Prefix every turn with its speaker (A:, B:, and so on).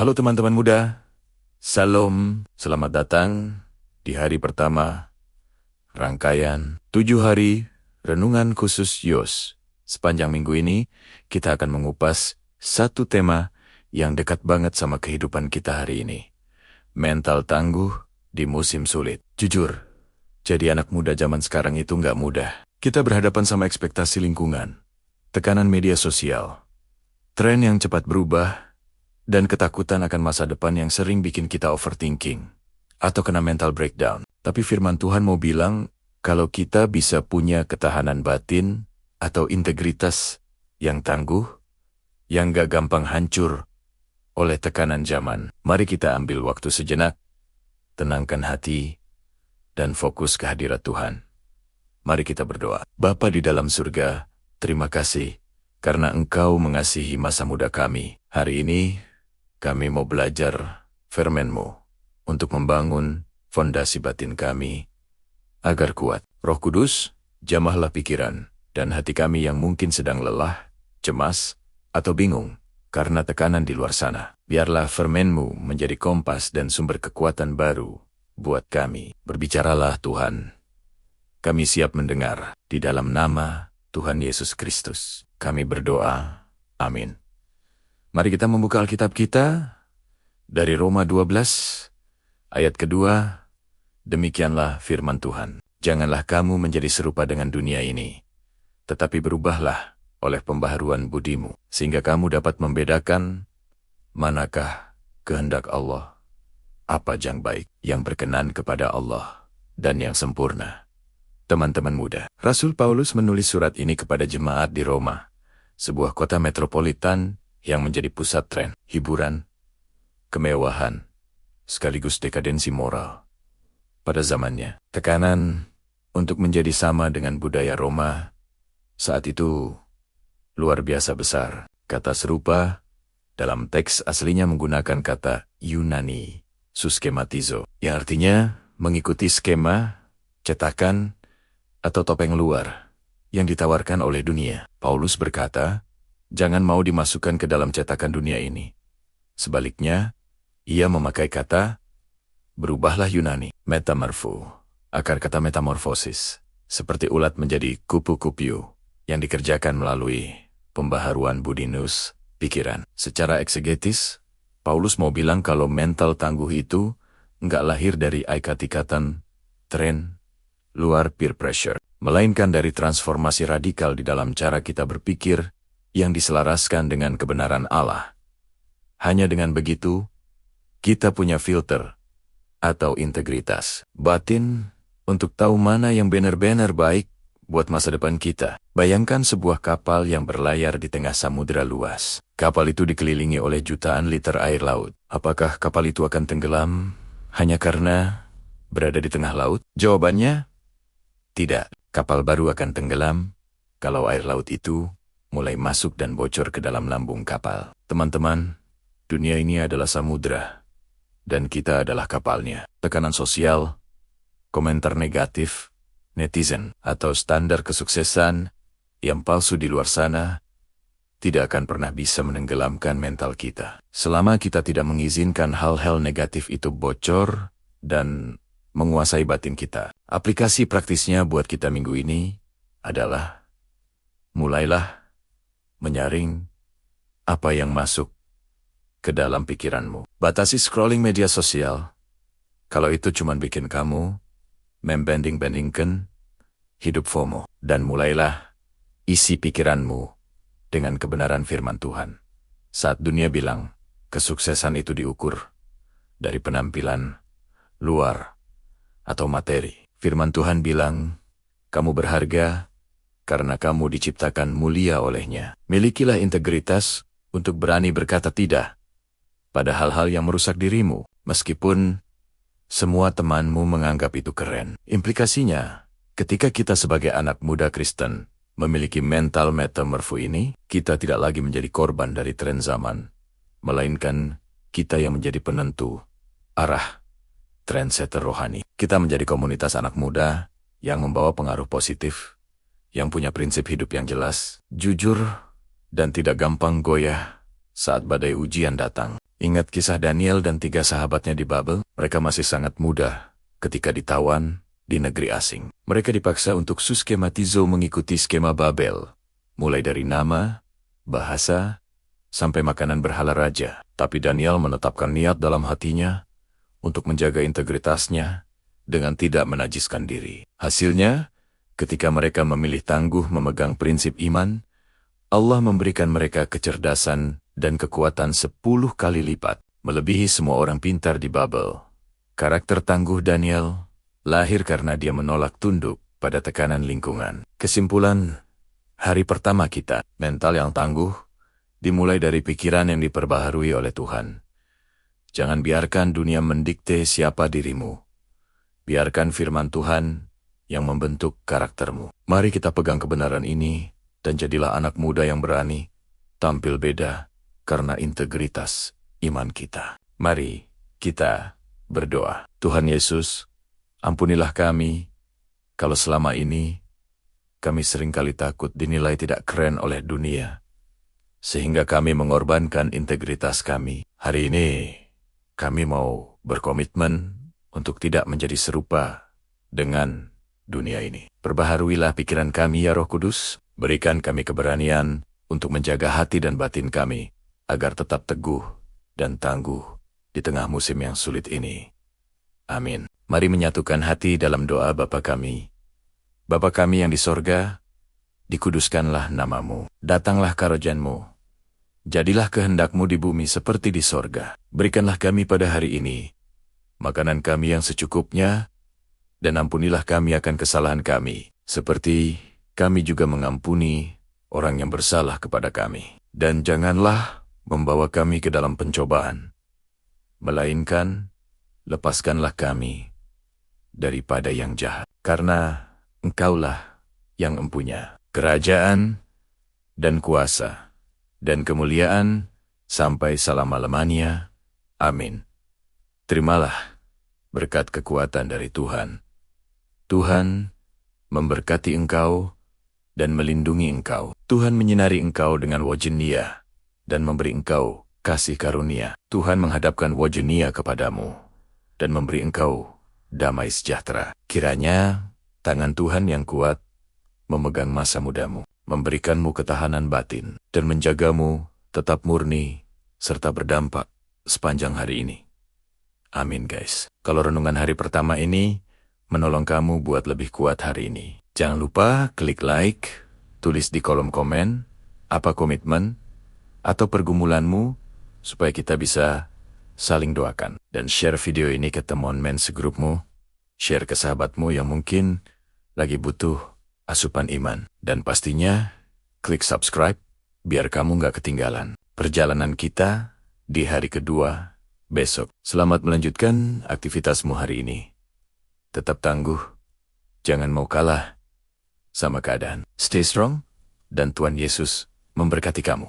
A: Halo teman-teman muda, Salam, selamat datang di hari pertama rangkaian 7 hari Renungan Khusus Yos. Sepanjang minggu ini, kita akan mengupas satu tema yang dekat banget sama kehidupan kita hari ini. Mental tangguh di musim sulit. Jujur, jadi anak muda zaman sekarang itu nggak mudah. Kita berhadapan sama ekspektasi lingkungan, tekanan media sosial, tren yang cepat berubah, dan ketakutan akan masa depan yang sering bikin kita overthinking atau kena mental breakdown. Tapi firman Tuhan mau bilang, kalau kita bisa punya ketahanan batin atau integritas yang tangguh, yang gak gampang hancur oleh tekanan zaman. Mari kita ambil waktu sejenak, tenangkan hati, dan fokus ke hadirat Tuhan. Mari kita berdoa. Bapa di dalam surga, terima kasih karena Engkau mengasihi masa muda kami. Hari ini, kami mau belajar firman-Mu untuk membangun fondasi batin kami agar kuat. Roh Kudus, jamahlah pikiran dan hati kami yang mungkin sedang lelah, cemas, atau bingung karena tekanan di luar sana. Biarlah firman-Mu menjadi kompas dan sumber kekuatan baru buat kami. Berbicaralah Tuhan. Kami siap mendengar. Di dalam nama Tuhan Yesus Kristus, kami berdoa. Amin. Mari kita membuka Alkitab kita dari Roma 12, ayat kedua. Demikianlah firman Tuhan. Janganlah kamu menjadi serupa dengan dunia ini, tetapi berubahlah oleh pembaharuan budimu, sehingga kamu dapat membedakan manakah kehendak Allah, apa yang baik, yang berkenan kepada Allah, dan yang sempurna. Teman-teman muda, Rasul Paulus menulis surat ini kepada jemaat di Roma, sebuah kota metropolitan yang menjadi pusat tren, hiburan, kemewahan, sekaligus dekadensi moral. Pada zamannya, tekanan untuk menjadi sama dengan budaya Roma saat itu luar biasa besar. Kata serupa dalam teks aslinya menggunakan kata Yunani, suskematizo, yang artinya mengikuti skema, cetakan, atau topeng luar yang ditawarkan oleh dunia. Paulus berkata, jangan mau dimasukkan ke dalam cetakan dunia ini. Sebaliknya, ia memakai kata, berubahlah Yunani, metamorfo, akar kata metamorfosis, seperti ulat menjadi kupu-kupiu, yang dikerjakan melalui pembaharuan budinus, pikiran. Secara eksegetis, Paulus mau bilang kalau mental tangguh itu nggak lahir dari ikatan tren, luar peer pressure, melainkan dari transformasi radikal di dalam cara kita berpikir, yang diselaraskan dengan kebenaran Allah. Hanya dengan begitu, kita punya filter atau integritas batin untuk tahu mana yang benar-benar baik buat masa depan kita. Bayangkan sebuah kapal yang berlayar di tengah samudera luas. Kapal itu dikelilingi oleh jutaan liter air laut. Apakah kapal itu akan tenggelam hanya karena berada di tengah laut? Jawabannya, tidak. Kapal baru akan tenggelam kalau air laut itu mulai masuk dan bocor ke dalam lambung kapal. Teman-teman, dunia ini adalah samudera, dan kita adalah kapalnya. Tekanan sosial, komentar negatif, netizen, atau standar kesuksesan yang palsu di luar sana tidak akan pernah bisa menenggelamkan mental kita. Selama kita tidak mengizinkan hal-hal negatif itu bocor dan menguasai batin kita. Aplikasi praktisnya buat kita minggu ini adalah, mulailah menyaring apa yang masuk ke dalam pikiranmu. Batasi scrolling media sosial, kalau itu cuma bikin kamu membanding-bandingkan hidup FOMO. Dan mulailah isi pikiranmu dengan kebenaran firman Tuhan. Saat dunia bilang kesuksesan itu diukur dari penampilan luar atau materi, firman Tuhan bilang, kamu berharga karena kamu diciptakan mulia olehnya. Milikilah integritas untuk berani berkata tidak pada hal-hal yang merusak dirimu, meskipun semua temanmu menganggap itu keren. Implikasinya, ketika kita sebagai anak muda Kristen memiliki mental metamorfo ini, kita tidak lagi menjadi korban dari tren zaman, melainkan kita yang menjadi penentu arah trendsetter rohani. Kita menjadi komunitas anak muda yang membawa pengaruh positif, yang punya prinsip hidup yang jelas, jujur, dan tidak gampang goyah saat badai ujian datang. Ingat kisah Daniel dan 3 sahabatnya di Babel? Mereka masih sangat muda ketika ditawan di negeri asing. Mereka dipaksa untuk suskematizo mengikuti skema Babel, mulai dari nama, bahasa, sampai makanan berhala raja. Tapi Daniel menetapkan niat dalam hatinya untuk menjaga integritasnya dengan tidak menajiskan diri. Hasilnya, ketika mereka memilih tangguh memegang prinsip iman, Allah memberikan mereka kecerdasan dan kekuatan 10 kali lipat, melebihi semua orang pintar di Babel. Karakter tangguh Daniel lahir karena dia menolak tunduk pada tekanan lingkungan. Kesimpulan, hari pertama kita, mental yang tangguh, dimulai dari pikiran yang diperbaharui oleh Tuhan. Jangan biarkan dunia mendikte siapa dirimu. Biarkan firman Tuhan yang membentuk karaktermu. Mari kita pegang kebenaran ini dan jadilah anak muda yang berani, tampil beda karena integritas iman kita. Mari kita berdoa. Tuhan Yesus, ampunilah kami kalau selama ini kami seringkali takut dinilai tidak keren oleh dunia, sehingga kami mengorbankan integritas kami. Hari ini kami mau berkomitmen untuk tidak menjadi serupa dengan dunia ini. Perbaharuilah pikiran kami ya Roh Kudus, berikan kami keberanian untuk menjaga hati dan batin kami, agar tetap teguh dan tangguh di tengah musim yang sulit ini. Amin. Mari menyatukan hati dalam doa Bapa kami. Bapa kami yang di sorga, dikuduskanlah namamu, datanglah karajaanmu. Jadilah kehendakmu di bumi seperti di sorga. Berikanlah kami pada hari ini makanan kami yang secukupnya, dan ampunilah kami akan kesalahan kami, seperti kami juga mengampuni orang yang bersalah kepada kami. Dan janganlah membawa kami ke dalam pencobaan, melainkan lepaskanlah kami daripada yang jahat. Karena Engkaulah yang empunya kerajaan dan kuasa dan kemuliaan sampai selama-lamanya. Amin. Terimalah berkat kekuatan dari Tuhan. Tuhan memberkati engkau dan melindungi engkau. Tuhan menyinari engkau dengan wajah dan memberi engkau kasih karunia. Tuhan menghadapkan wajah kepadamu dan memberi engkau damai sejahtera. Kiranya tangan Tuhan yang kuat memegang masa mudamu, memberikanmu ketahanan batin, dan menjagamu tetap murni serta berdampak sepanjang hari ini. Amin guys. Kalau renungan hari pertama ini menolong kamu buat lebih kuat hari ini, jangan lupa klik like, tulis di kolom komen apa komitmen atau pergumulanmu supaya kita bisa saling doakan. Dan share video ini ke teman men segrupmu, share ke sahabatmu yang mungkin lagi butuh asupan iman. Dan pastinya klik subscribe biar kamu nggak ketinggalan perjalanan kita di hari kedua besok. Selamat melanjutkan aktivitasmu hari ini. Tetap tangguh, jangan mau kalah sama keadaan. Stay strong, dan Tuhan Yesus memberkati kamu.